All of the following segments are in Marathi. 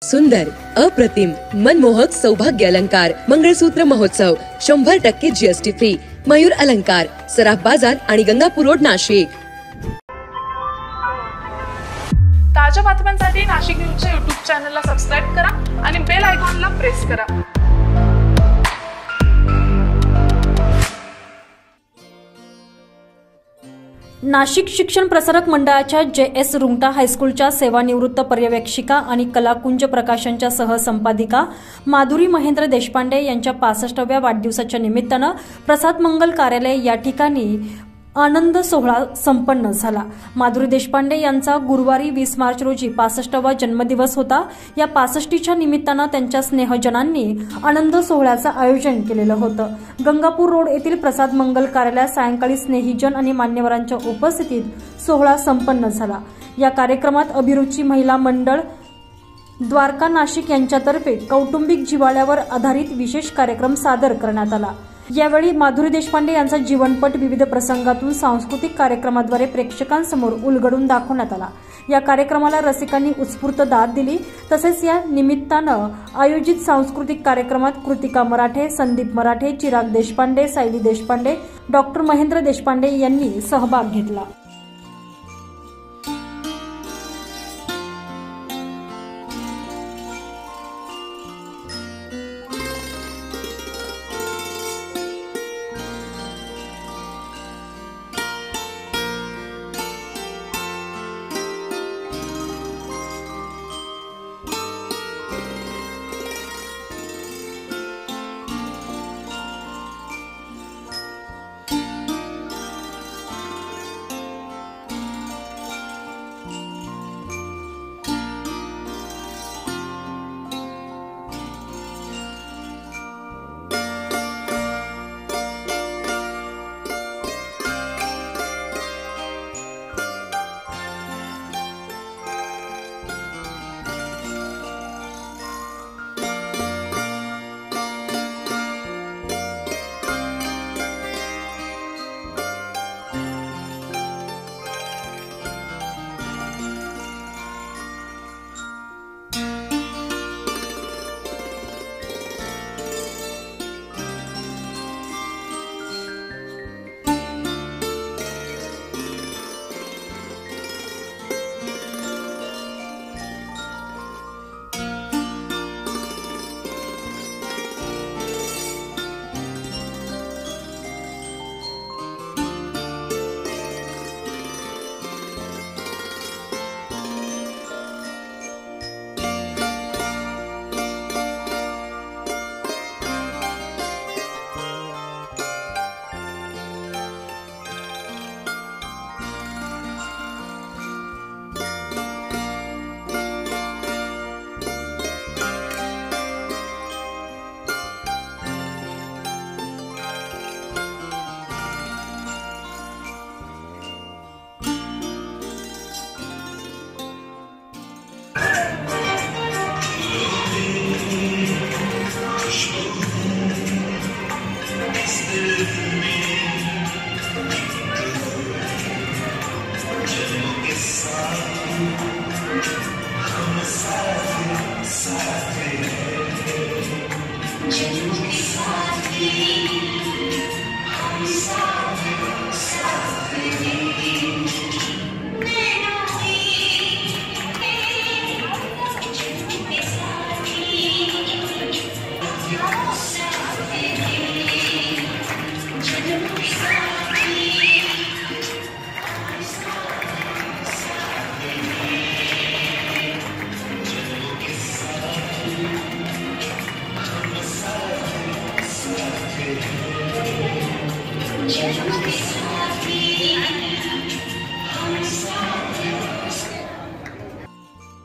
सुंदर, अप्रतिम, मनमोहक सौभाग्य अलंकार मंगळसूत्र महोत्सव 100% जीएसटी फ्री. मयूर अलंकार, सराफ बाजार आणि गंगापूर रोड, नाशिक. ताज्या बातम्यांसाठी नाशिक न्यूजच्या YouTube चॅनलला सबस्क्राइब करा आणि बेल आयकॉनला प्रेस करा. नाशिक शिक्षण प्रसारक मंडळाच्या JS रुंगटा हायस्कूलच्या सेवानिवृत्त पर्यवेक्षिका आणि कलाकुंज प्रकाशनच्या सहसंपादिका माधुरी महेंद्र देशपांडे यांच्या 65व्या वाढदिवसाच्या निमित्तानं प्रसाद मंगल कार्यालय या ठिकाणी आनंद सोहळा संपन्न झाला. माधुरी देशपांडे यांचा गुरुवारी 20 मार्च रोजी 65वा जन्मदिवस होता. या 65च्या निमित्तानं त्यांच्या स्नेहजनांनी आनंद सोहळ्याचं आयोजन केलेलं होतं. गंगापूर रोड येथील प्रसाद मंगल कार्यालयात सायंकाळी स्नेहीजन आणि मान्यवरांच्या उपस्थितीत सोहळा संपन्न झाला. या कार्यक्रमात अभिरुची महिला मंडळ द्वारका नाशिक यांच्यातर्फे कौटुंबिक जिव्हाळ्यावर आधारित विशेष कार्यक्रम सादर करण्यात आला. यावेळी माधुरी देशपांडे यांचा जीवनपट विविध प्रसंगातून सांस्कृतिक कार्यक्रमाद्वारे प्रेक्षकांसमोर उलगडून दाखवण्यात आला. या कार्यक्रमाला रसिकांनी उत्स्फूर्त दाद दिली. तसेच या निमित्तानं आयोजित सांस्कृतिक कार्यक्रमात कृतिका मराठे, संदीप मराठे, चिराग देशपांडे, सायली देशपांडे, डॉक्टर महेंद्र देशपांडे यांनी सहभाग घेतला.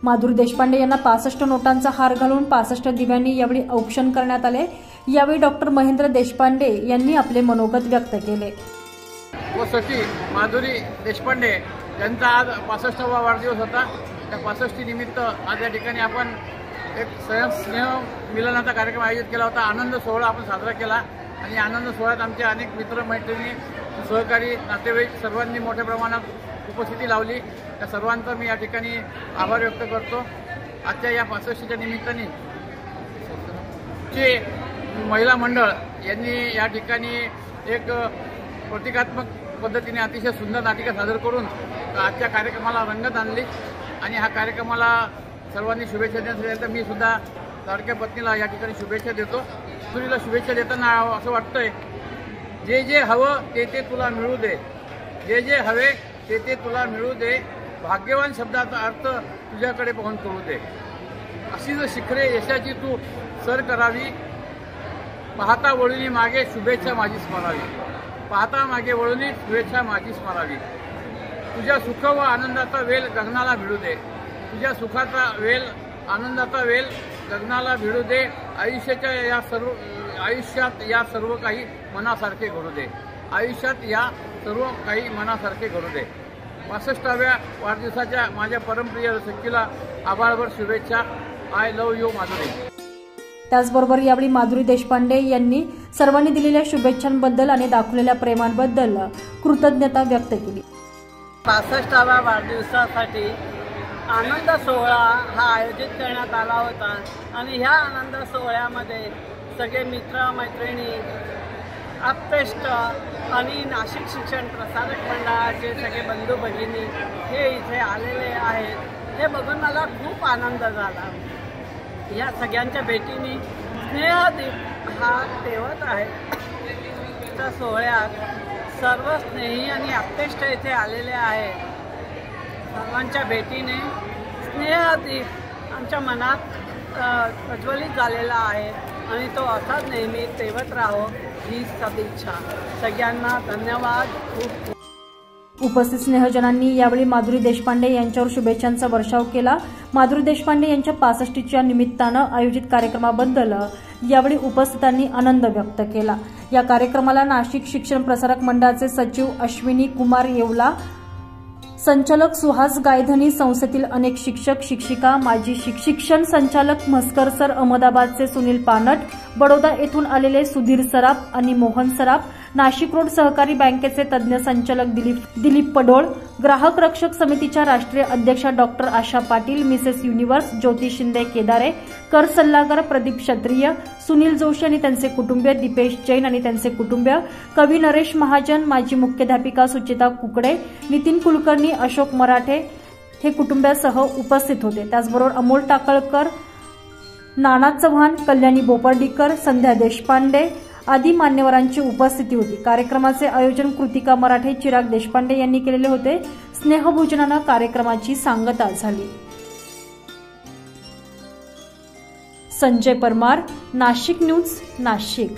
माधुरी देशपांडे यांना 65 नोटांचा हार घालून 65 दिव्यांनी यावेळी औक्षण करण्यात आले. यावेळी डॉक्टर महेंद्र देशपांडे यांनी आपले मनोगत व्यक्त केले. व सखी माधुरी देशपांडे यांचा आज 65वा वाढदिवस होता. त्या 65 निमित्त आज या ठिकाणी आपण एक स्नेह मिलनाचा कार्यक्रम आयोजित केला होता. आनंद सोहळा आपण साजरा केला आणि आनंद सोहळ्यात आमचे अनेक मित्र मैत्रिणी, सहकारी, नातेवाईक सर्वांनी मोठ्या प्रमाणात उपस्थिती लावली. त्या सर्वांचा मी या ठिकाणी आभार व्यक्त करतो. आजच्या या 65च्या निमित्ताने चे महिला मंडळ यांनी या ठिकाणी एक प्रतिकात्मक पद्धतीने अतिशय सुंदर नाटिका सादर करून आजच्या कार्यक्रमाला रंगत आणली आणि ह्या कार्यक्रमाला सर्वांनी शुभेच्छा देण्यासाठी मी सुद्धा लाडक्या पत्नीला या ठिकाणी शुभेच्छा देतो. सुनीला शुभेच्छा देताना असं वाटतंय, जे जे हवं ते ते तुला मिळू दे, जे जे हवे ते ते तुला मिळू दे, भाग्यवान शब्दाचा अर्थ तुझ्याकडे पाहून कळू दे. अशी जर शिखरे यशाची तू सर करावी, पाहता वळूनी मागे शुभेच्छा माझी स्मरावी, पाहता मागे वळूनी शुभेच्छा माझी स्मरावी. तुझ्या सुख व आनंदाचा वेल गगनाला भिडू दे, तुझ्या सुखाचा वेल आनंदाचा वेल गगनाला भिडू दे. आयुष्यात या सर्व काही मनासारखे घडू दे, आयुष्यात या सर्व काही मनासारखे घडू दे. 65व्या वाढदिवसाच्या माझ्या परमप्रिय सखीला आभाळभर शुभेच्छा. I love you Madhuri. त्याचबरोबर यावेळी माधुरी देशपांडे यांनी सर्वांनी दिलेल्या शुभेच्छांबद्दल आणि दाखवलेल्या प्रेमांबद्दल कृतज्ञता व्यक्त केली. 65व्या वाढदिवसासाठी आनंद सोहळा हा आयोजित करण्यात आला होता आणि ह्या आनंद सोहळ्यामध्ये सगळे मित्रमैत्रिणी, आप्तेष्ट आणि नाशिक शिक्षण प्रसारक मंडळाचे सगळे बंधू भगिनी हे इथे आलेले आहेत. हे बघून मला खूप आनंद झाला. या सगळ्यांच्या भेटीने स्नेहदीप हा तेवत आहे. त्या सोहळ्यात सर्व स्नेही आणि आप्तेष्ट इथे आलेले आहेत. सर्वांच्या भेटीने स्नेहदीप आमच्या मनात प्रज्वलित झालेला आहे आणि तो असाच नेहमी तेवत राहो ही सदिच्छा. सगळ्यांना धन्यवाद. खूप उपस्थित स्नेहजनांनी यावेळी माधुरी देशपांडे यांच्यावर शुभेच्छांचा वर्षाव केला. माधुरी देशपांडे यांच्या 65च्या निमित्तानं आयोजित कार्यक्रमाबद्दल यावेळी उपस्थितांनी आनंद व्यक्त केला. या कार्यक्रमाला नाशिक शिक्षण प्रसारक मंडळाचे सचिव अश्विनी कुमार येवला, संचालक सुहास गायधनी, संस्थेतील अनेक शिक्षक शिक्षिका, माजी शिक्षण संचालक म्हस्कर सर, अहमदाबादचे सुनील पानट, बडोदा येथून आलेले सुधीर सराफ आणि मोहन सराफ, नाशिक रोड सहकारी बँकेचे तज्ज्ञ संचालक दिलीप पडोळ, ग्राहक रक्षक समितीच्या राष्ट्रीय अध्यक्षा डॉक्टर आशा पाटील, मिसेस युनिव्हर्स ज्योती शिंदे केदारे, कर सल्लागार प्रदीप क्षत्रिय, सुनील जोशी आणि त्यांचे कुटुंबीय, दीपेश जैन आणि त्यांचे कुटुंबीय, कवी नरेश महाजन, माजी मुख्याध्यापिका सुचिता कुकडे, नितीन कुलकर्णी, अशोक मराठे हे कुटुंबियासह उपस्थित होते. त्याचबरोबर अमोल टाकळकर, नाना चव्हाण, कल्याणी बोपर्डीकर, संध्या देशपांडे आदी मान्यवरांची उपस्थिती होती. कार्यक्रमाचे आयोजन कृतिका मराठे, चिराग देशपांडे यांनी केलेले होते. स्नेहभोजनानं कार्यक्रमाची सांगता झाली. संजय परमार, नाशिक न्यूज, नाशिक.